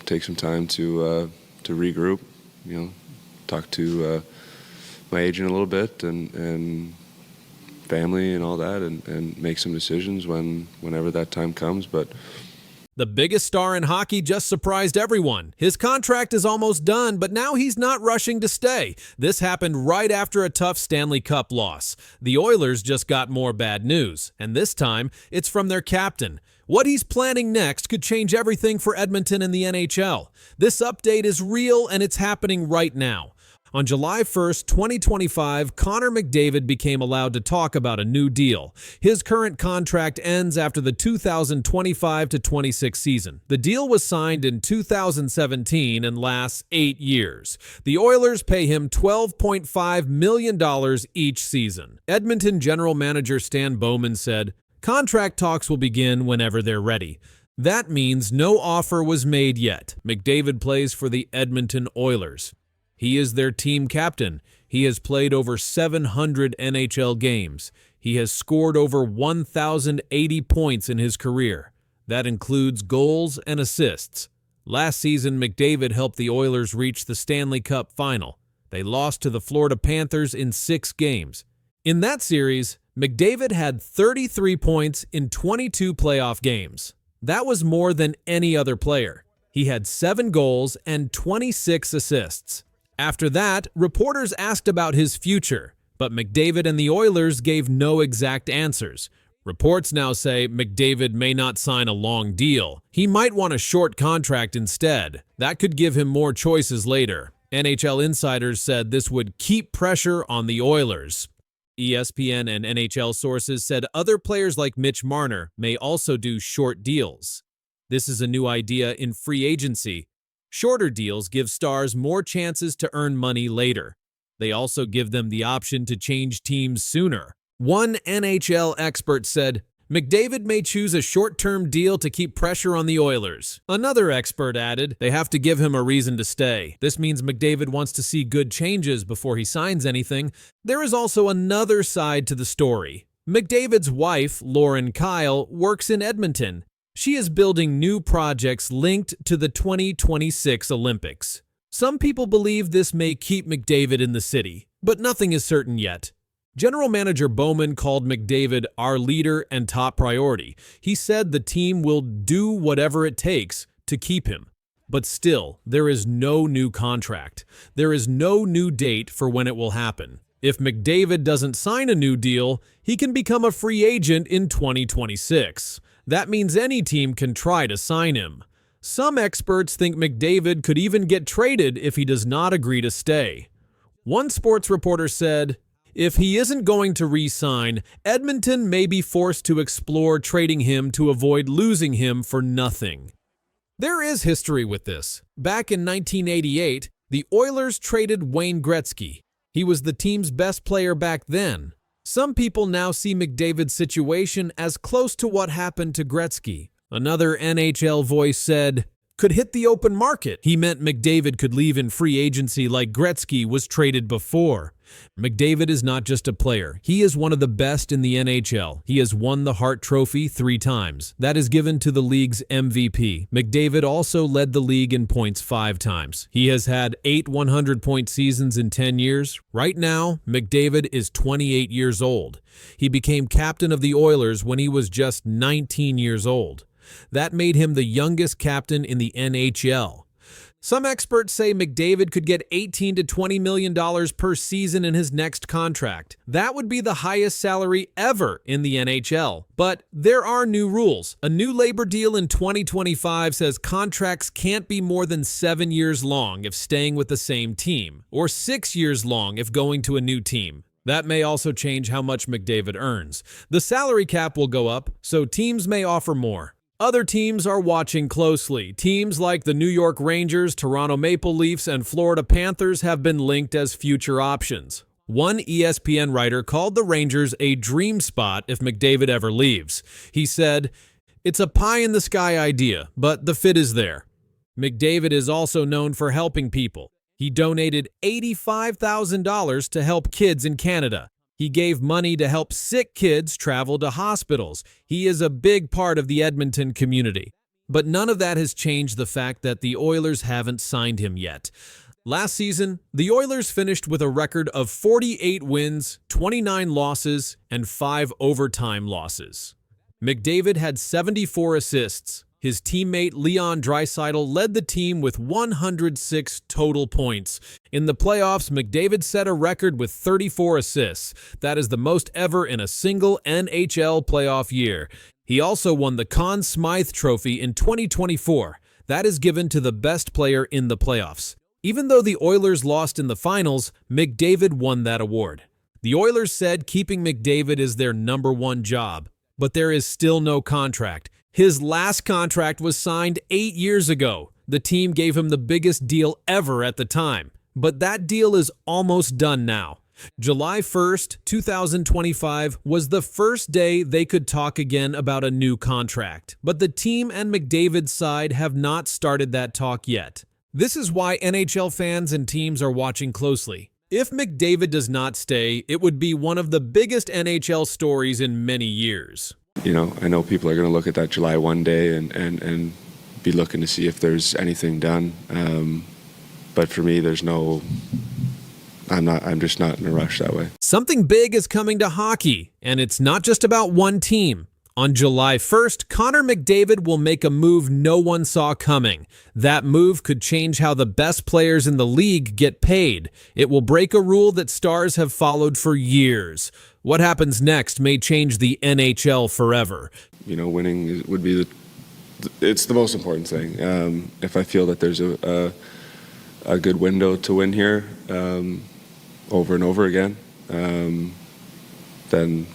take some time to regroup, talk to my agent a little bit and family and all that, and make some decisions whenever that time comes. But the biggest star in hockey just surprised everyone. His contract is almost done, but now he's not rushing to stay. This happened right after a tough Stanley Cup loss. The Oilers just got more bad news, and this time it's from their captain. What he's planning next could change everything for Edmonton and the NHL. This update is real, and it's happening right now. On July 1st, 2025, Connor McDavid became allowed to talk about a new deal. His current contract ends after the 2025-26 season. The deal was signed in 2017 and lasts 8 years. The Oilers pay him $12.5 million each season. Edmonton general manager Stan Bowman said, "Contract talks will begin whenever they're ready." That means no offer was made yet. McDavid plays for the Edmonton Oilers. He is their team captain. He has played over 700 NHL games. He has scored over 1,080 points in his career. That includes goals and assists. Last season, McDavid helped the Oilers reach the Stanley Cup Final. They lost to the Florida Panthers in 6 games. In that series, McDavid had 33 points in 22 playoff games. That was more than any other player. He had 7 goals and 26 assists. After that, reporters asked about his future, but McDavid and the Oilers gave no exact answers. Reports now say McDavid may not sign a long deal. He might want a short contract instead. That could give him more choices later. NHL insiders said this would keep pressure on the Oilers. ESPN and NHL sources said other players like Mitch Marner may also do short deals. This is a new idea in free agency. Shorter deals give stars more chances to earn money later. They also give them the option to change teams sooner. One NHL expert said, McDavid may choose a short-term deal to keep pressure on the Oilers. Another expert added, they have to give him a reason to stay. This means McDavid wants to see good changes before he signs anything. There is also another side to the story. McDavid's wife, Lauren Kyle, works in Edmonton. She is building new projects linked to the 2026 Olympics. Some people believe this may keep McDavid in the city, but nothing is certain yet. General Manager Bowman called McDavid our leader and top priority. He said the team will do whatever it takes to keep him. But still, there is no new contract. There is no new date for when it will happen. If McDavid doesn't sign a new deal, he can become a free agent in 2026. That means any team can try to sign him. Some experts think McDavid could even get traded if he does not agree to stay. One sports reporter said, if he isn't going to re-sign, Edmonton may be forced to explore trading him to avoid losing him for nothing. There is history with this. Back in 1988, the Oilers traded Wayne Gretzky. He was the team's best player back then. Some people now see McDavid's situation as close to what happened to Gretzky. Another NHL voice said, could hit the open market. He meant McDavid could leave in free agency like Gretzky was traded before. McDavid is not just a player. He is one of the best in the NHL. He has won the Hart Trophy 3 times. That is given to the league's MVP. McDavid also led the league in points 5 times. He has had 8 100-point seasons in 10 years. Right now, McDavid is 28 years old. He became captain of the Oilers when he was just 19 years old. That made him the youngest captain in the NHL. Some experts say McDavid could get $18 to $20 million per season in his next contract. That would be the highest salary ever in the NHL. But there are new rules. A new labor deal in 2025 says contracts can't be more than 7 years long if staying with the same team, or 6 years long if going to a new team. That may also change how much McDavid earns. The salary cap will go up, so teams may offer more. Other teams are watching closely. Teams like the New York Rangers, Toronto Maple Leafs, and Florida Panthers have been linked as future options. One ESPN writer called the Rangers a dream spot if McDavid ever leaves. He said, it's a pie-in-the-sky idea, but the fit is there. McDavid is also known for helping people. He donated $85,000 to help kids in Canada. He gave money to help sick kids travel to hospitals. He is a big part of the Edmonton community. But none of that has changed the fact that the Oilers haven't signed him yet. Last season, the Oilers finished with a record of 48 wins, 29 losses, and 5 overtime losses. McDavid had 74 assists. His teammate Leon Draisaitl led the team with 106 total points. In the playoffs, McDavid set a record with 34 assists. That is the most ever in a single NHL playoff year. He also won the Conn Smythe Trophy in 2024. That is given to the best player in the playoffs. Even though the Oilers lost in the finals, McDavid won that award. The Oilers said keeping McDavid is their #1 job, but there is still no contract. His last contract was signed 8 years ago. The team gave him the biggest deal ever at the time, but that deal is almost done now. July 1st, 2025 was the first day they could talk again about a new contract, but the team and McDavid's side have not started that talk yet. This is why NHL fans and teams are watching closely. If McDavid does not stay, it would be one of the biggest NHL stories in many years. You know, I know people are going to look at that July 1 day and be looking to see if there's anything done. But for me, I'm just not in a rush that way. Something big is coming to hockey, and it's not just about one team. On July 1st, Connor McDavid will make a move no one saw coming. That move could change how the best players in the league get paid. It will break a rule that stars have followed for years. What happens next may change the NHL forever. You know, winning would be it's the most important thing. If I feel that there's a good window to win here over and over again, then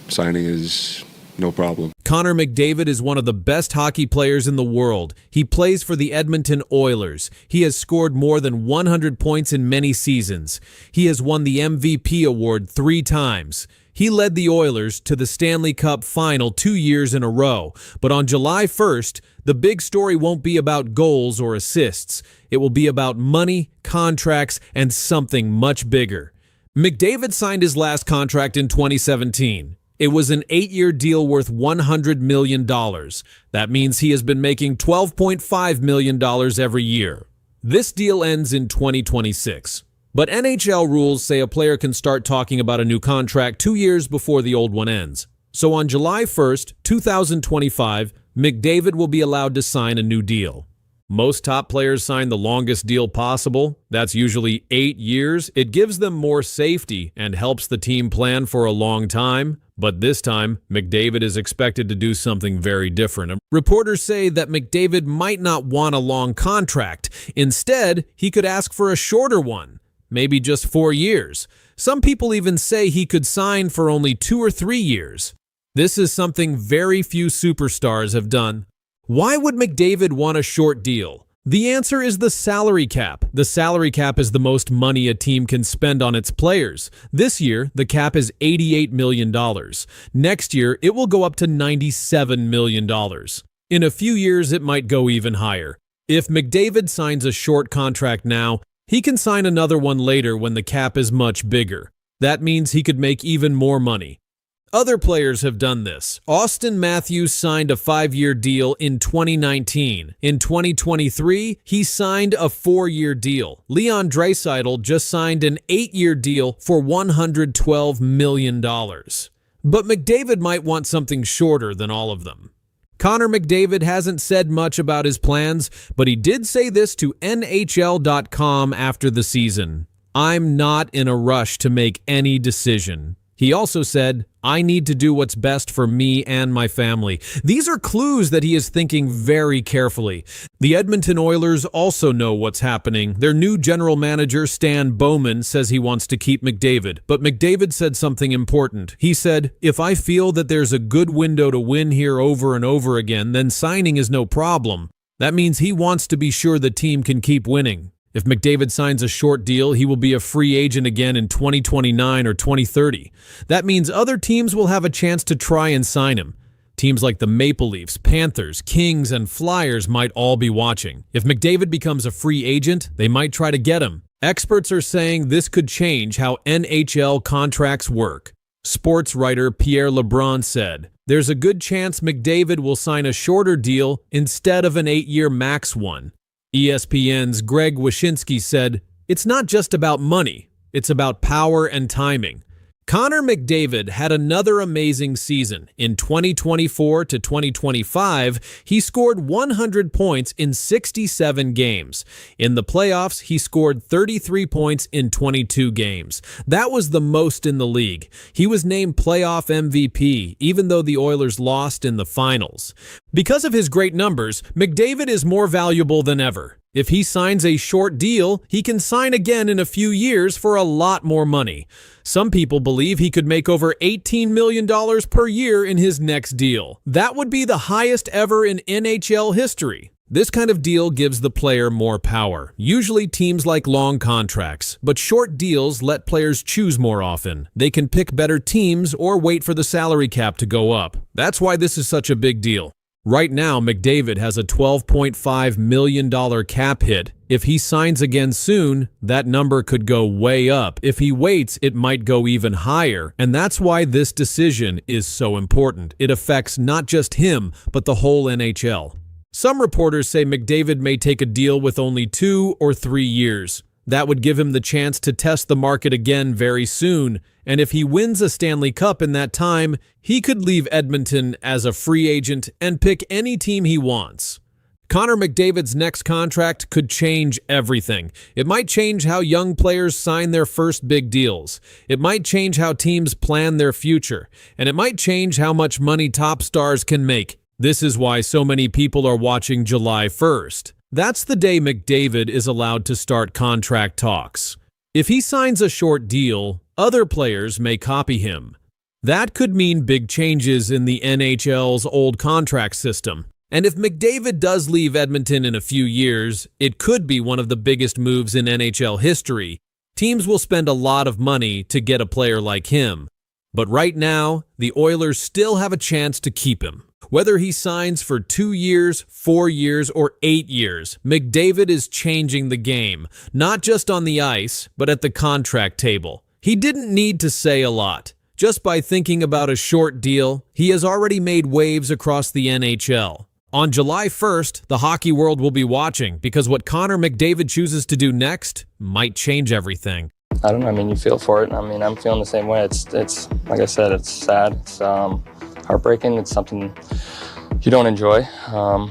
signing is no problem. Connor McDavid is one of the best hockey players in the world. He plays for the Edmonton Oilers. He has scored more than 100 points in many seasons. He has won the MVP award 3 times. He led the Oilers to the Stanley Cup Final 2 years in a row. But on July 1st, the big story won't be about goals or assists. It will be about money, contracts, and something much bigger. McDavid signed his last contract in 2017. It was an 8-year deal worth $100 million. That means he has been making $12.5 million every year. This deal ends in 2026. But NHL rules say a player can start talking about a new contract 2 years before the old one ends. So on July 1st, 2025, McDavid will be allowed to sign a new deal. Most top players sign the longest deal possible. That's usually 8 years. It gives them more safety and helps the team plan for a long time. But this time, McDavid is expected to do something very different. Reporters say that McDavid might not want a long contract. Instead, he could ask for a shorter one, maybe just 4 years. Some people even say he could sign for only 2 or 3 years. This is something very few superstars have done. Why would McDavid want a short deal? The answer is the salary cap. The salary cap is the most money a team can spend on its players. This year, the cap is $88 million. Next year, it will go up to $97 million. In a few years, it might go even higher. If McDavid signs a short contract now, he can sign another one later when the cap is much bigger. That means he could make even more money. Other players have done this. Austin Matthews signed a 5-year deal in 2019. In 2023, he signed a 4-year deal. Leon Draisaitl just signed an 8-year deal for $112 million. But McDavid might want something shorter than all of them. Connor McDavid hasn't said much about his plans, but he did say this to NHL.com after the season. "I'm not in a rush to make any decision." He also said, "I need to do what's best for me and my family." These are clues that he is thinking very carefully. The Edmonton Oilers also know what's happening. Their new general manager, Stan Bowman, says he wants to keep McDavid. But McDavid said something important. He said, "If I feel that there's a good window to win here over and over again, then signing is no problem." That means he wants to be sure the team can keep winning. If McDavid signs a short deal, he will be a free agent again in 2029 or 2030. That means other teams will have a chance to try and sign him. Teams like the Maple Leafs, Panthers, Kings, and Flyers might all be watching. If McDavid becomes a free agent, they might try to get him. Experts are saying this could change how NHL contracts work. Sports writer Pierre LeBrun said, "There's a good chance McDavid will sign a shorter deal instead of an 8-year max one." ESPN's Greg Wyshynski said, "It's not just about money, it's about power and timing." Connor McDavid had another amazing season. In 2024 to 2025, he scored 100 points in 67 games. In the playoffs, he scored 33 points in 22 games. That was the most in the league. He was named playoff MVP, even though the Oilers lost in the finals. Because of his great numbers, McDavid is more valuable than ever. If he signs a short deal, he can sign again in a few years for a lot more money. Some people believe he could make over $18 million per year in his next deal. That would be the highest ever in NHL history. This kind of deal gives the player more power. Usually teams like long contracts, but short deals let players choose more often. They can pick better teams or wait for the salary cap to go up. That's why this is such a big deal. Right now, McDavid has a $12.5 million cap hit. If he signs again soon, that number could go way up. If he waits, it might go even higher. And that's why this decision is so important. It affects not just him, but the whole NHL. Some reporters say McDavid may take a deal with only 2 or 3 years. That would give him the chance to test the market again very soon. And if he wins a Stanley Cup in that time, he could leave Edmonton as a free agent and pick any team he wants. Connor McDavid's next contract could change everything. It might change how young players sign their first big deals. It might change how teams plan their future. And it might change how much money top stars can make. This is why so many people are watching July 1st. That's the day McDavid is allowed to start contract talks. If he signs a short deal, other players may copy him. That could mean big changes in the NHL's old contract system. And if McDavid does leave Edmonton in a few years, it could be one of the biggest moves in NHL history. Teams will spend a lot of money to get a player like him. But right now, the Oilers still have a chance to keep him. Whether he signs for 2 years, 4 years, or 8 years, McDavid is changing the game, not just on the ice, but at the contract table. He didn't need to say a lot. Just by thinking about a short deal, he has already made waves across the NHL. On July 1st, the hockey world will be watching because what Connor McDavid chooses to do next might change everything. I don't know. I mean, you feel for it. I mean, I'm feeling the same way. It's like I said, it's sad. It's heartbreaking. It's something you don't enjoy. We're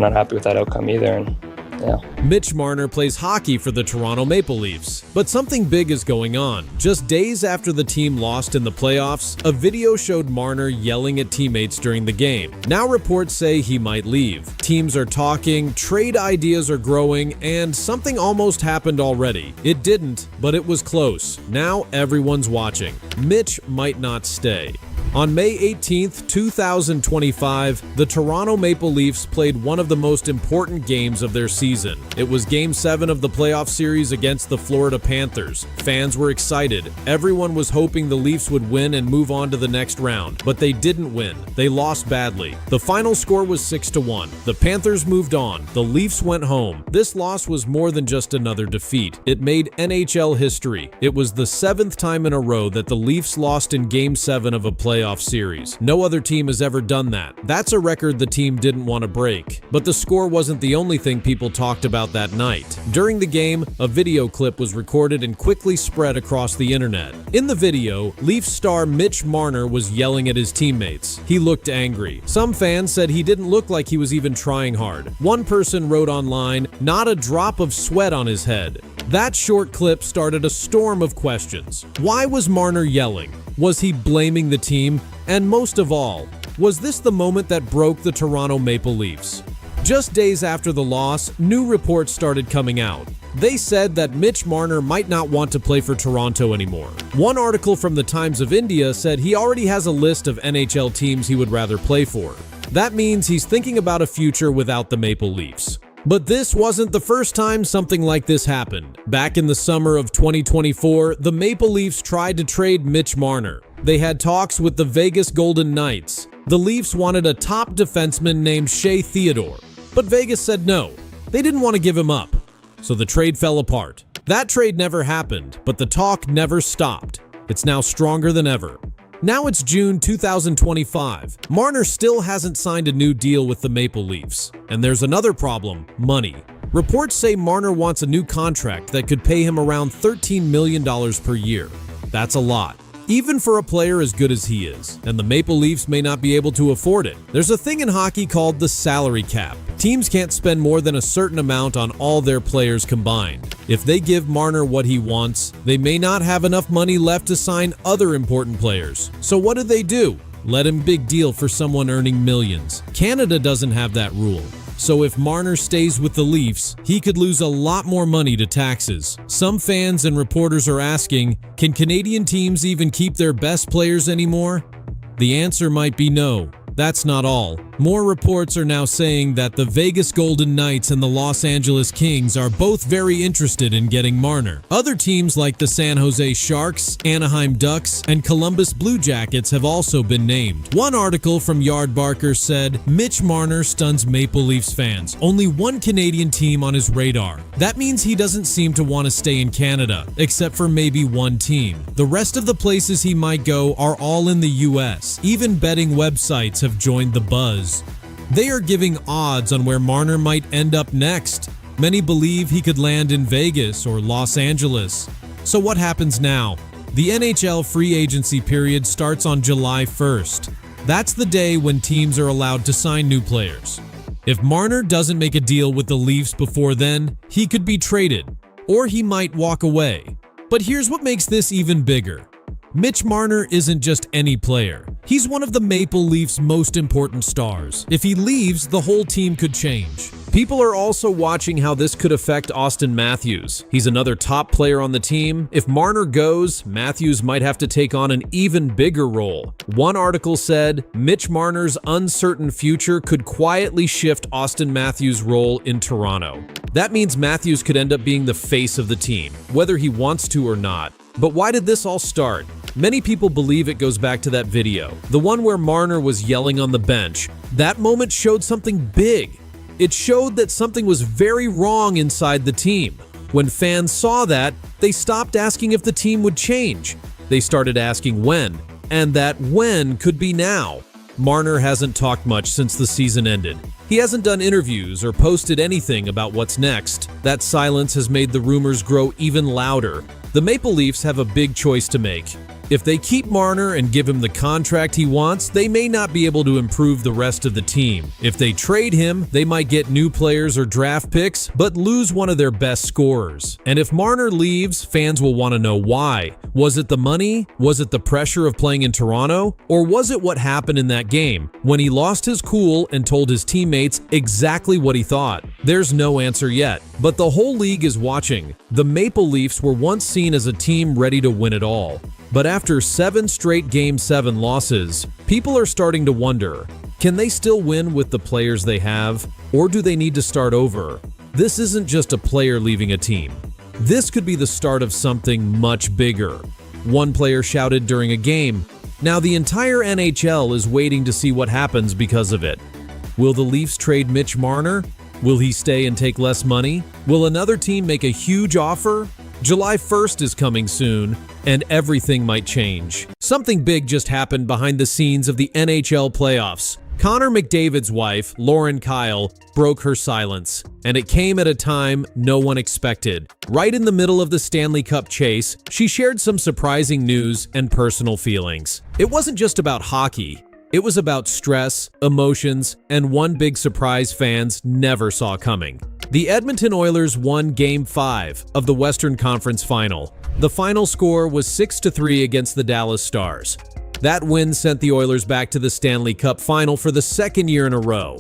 not happy with that outcome either. And yeah. Mitch Marner plays hockey for the Toronto Maple Leafs, but something big is going on. Just days after the team lost in the playoffs, a video showed Marner yelling at teammates during the game. Now reports say he might leave. Teams are talking, trade ideas are growing, and something almost happened already. It didn't, but it was close. Now everyone's watching. Mitch might not stay. On May 18th, 2025, the Toronto Maple Leafs played one of the most important games of their season. It was Game 7 of the playoff series against the Florida Panthers. Fans were excited. Everyone was hoping the Leafs would win and move on to the next round, but they didn't win. They lost badly. The final score was 6-1. The Panthers moved on. The Leafs went home. This loss was more than just another defeat. It made NHL history. It was the 7th time in a row that the Leafs lost in Game 7 of a playoff series. No other team has ever done that. That's a record the team didn't want to break. But the score wasn't the only thing people talked about that night. During the game, a video clip was recorded and quickly spread across the internet. In the video, Leafs star Mitch Marner was yelling at his teammates. He looked angry. Some fans said he didn't look like he was even trying hard. One person wrote online, "Not a drop of sweat on his head." That short clip started a storm of questions. Why was Marner yelling? Was he blaming the team? And most of all, was this the moment that broke the Toronto Maple Leafs? Just days after the loss, new reports started coming out. They said that Mitch Marner might not want to play for Toronto anymore. One article from the Times of India said he already has a list of NHL teams he would rather play for. That means he's thinking about a future without the Maple Leafs. But this wasn't the first time something like this happened. Back in the summer of 2024, the Maple Leafs tried to trade Mitch Marner. They had talks with the Vegas Golden Knights. The Leafs wanted a top defenseman named Shea Theodore, but Vegas said no. They didn't want to give him up, so the trade fell apart. That trade never happened, but the talk never stopped. It's now stronger than ever. Now it's June 2025. Marner still hasn't signed a new deal with the Maple Leafs. And there's another problem: money. Reports say Marner wants a new contract that could pay him around $13 million per year. That's a lot, even for a player as good as he is, and the Maple Leafs may not be able to afford it. There's a thing in hockey called the salary cap. Teams can't spend more than a certain amount on all their players combined. If they give Marner what he wants, they may not have enough money left to sign other important players. So what do? Let him big deal for someone earning millions. Canada doesn't have that rule. So if Marner stays with the Leafs, he could lose a lot more money to taxes. Some fans and reporters are asking, can Canadian teams even keep their best players anymore? The answer might be no. That's not all. More reports are now saying that the Vegas Golden Knights and the Los Angeles Kings are both very interested in getting Marner. Other teams like the San Jose Sharks, Anaheim Ducks, and Columbus Blue Jackets have also been named. One article from Yardbarker said, Mitch Marner stuns Maple Leafs fans. Only one Canadian team on his radar. That means he doesn't seem to want to stay in Canada, except for maybe one team. The rest of the places he might go are all in the US. Even betting websites have joined the buzz. They are giving odds on where Marner might end up next. Many believe he could land in Vegas or Los Angeles. So what happens now? The NHL free agency period starts on July 1st. That's the day when teams are allowed to sign new players. If Marner doesn't make a deal with the Leafs before then, he could be traded, or he might walk away. But here's what makes this even bigger. Mitch Marner isn't just any player. He's one of the Maple Leafs' most important stars. If he leaves, the whole team could change. People are also watching how this could affect Austin Matthews. He's another top player on the team. If Marner goes, Matthews might have to take on an even bigger role. One article said, Mitch Marner's uncertain future could quietly shift Austin Matthews' role in Toronto. That means Matthews could end up being the face of the team, whether he wants to or not. But why did this all start? Many people believe it goes back to that video, the one where Marner was yelling on the bench. That moment showed something big. It showed that something was very wrong inside the team. When fans saw that, they stopped asking if the team would change. They started asking when, and that when could be now. Marner hasn't talked much since the season ended. He hasn't done interviews or posted anything about what's next. That silence has made the rumors grow even louder. The Maple Leafs have a big choice to make. If they keep Marner and give him the contract he wants, they may not be able to improve the rest of the team. If they trade him, they might get new players or draft picks, but lose one of their best scorers. And if Marner leaves, fans will want to know why. Was it the money? Was it the pressure of playing in Toronto? Or was it what happened in that game, when he lost his cool and told his teammates exactly what he thought? There's no answer yet, but the whole league is watching. The Maple Leafs were once seen as a team ready to win it all. But after 7 straight Game 7 losses, people are starting to wonder, can they still win with the players they have, or do they need to start over? This isn't just a player leaving a team. This could be the start of something much bigger. One player shouted during a game, now the entire NHL is waiting to see what happens because of it. Will the Leafs trade Mitch Marner? Will he stay and take less money? Will another team make a huge offer? July 1st is coming soon, and everything might change. Something big just happened behind the scenes of the NHL playoffs. Connor McDavid's wife, Lauren Kyle, broke her silence, and it came at a time no one expected. Right in the middle of the Stanley Cup chase, she shared some surprising news and personal feelings. It wasn't just about hockey. It was about stress, emotions, and one big surprise fans never saw coming. The Edmonton Oilers won Game 5 of the Western Conference Final. The final score was 6-3 against the Dallas Stars. That win sent the Oilers back to the Stanley Cup Final for the second year in a row.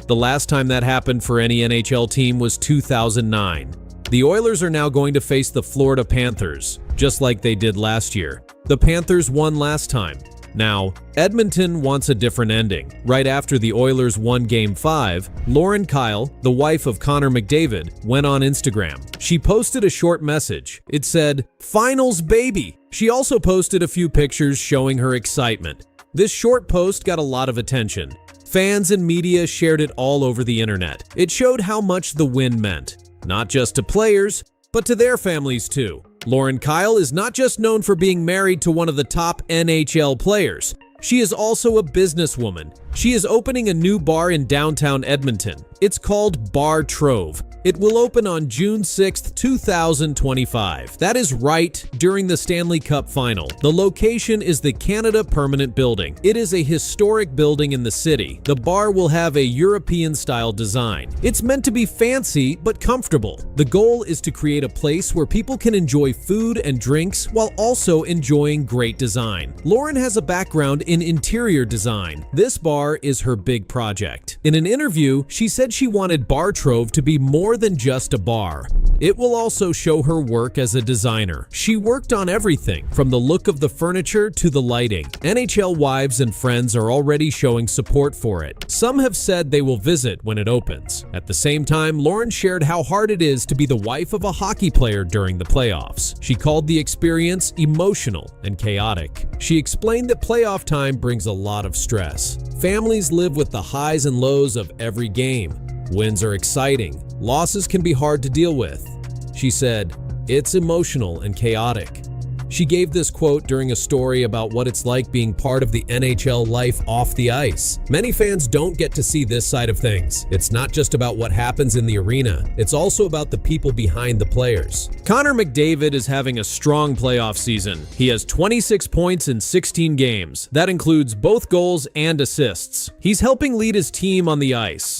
The last time that happened for any NHL team was 2009. The Oilers are now going to face the Florida Panthers, just like they did last year. The Panthers won last time. Now, Edmonton wants a different ending. Right after the Oilers won Game 5, Lauren Kyle, the wife of Connor McDavid, went on Instagram. She posted a short message. It said, "Finals, baby!" She also posted a few pictures showing her excitement. This short post got a lot of attention. Fans and media shared it all over the internet. It showed how much the win meant, not just to players, but to their families too. Lauren Kyle is not just known for being married to one of the top NHL players. She is also a businesswoman. She is opening a new bar in downtown Edmonton. It's called Bar Trove. It will open on June 6, 2025. That is right during the Stanley Cup Final. The location is the Canada Permanent Building. It is a historic building in the city. The bar will have a European-style design. It's meant to be fancy but comfortable. The goal is to create a place where people can enjoy food and drinks while also enjoying great design. Lauren has a background in interior design. This bar is her big project. In an interview, she said she wanted Bar Trove to be more than just a bar. It will also show her work as a designer. She worked on everything, from the look of the furniture to the lighting. NHL wives and friends are already showing support for it. Some have said they will visit when it opens. At the same time, Lauren shared how hard it is to be the wife of a hockey player during the playoffs. She called the experience emotional and chaotic. She explained that playoff time brings a lot of stress. Families live with the highs and lows of every game. Wins are exciting. Losses can be hard to deal with. She said, "It's emotional and chaotic." She gave this quote during a story about what it's like being part of the NHL life off the ice. Many fans don't get to see this side of things. It's not just about what happens in the arena. It's also about the people behind the players. Connor McDavid is having a strong playoff season. He has 26 points in 16 games. That includes both goals and assists. He's helping lead his team on the ice.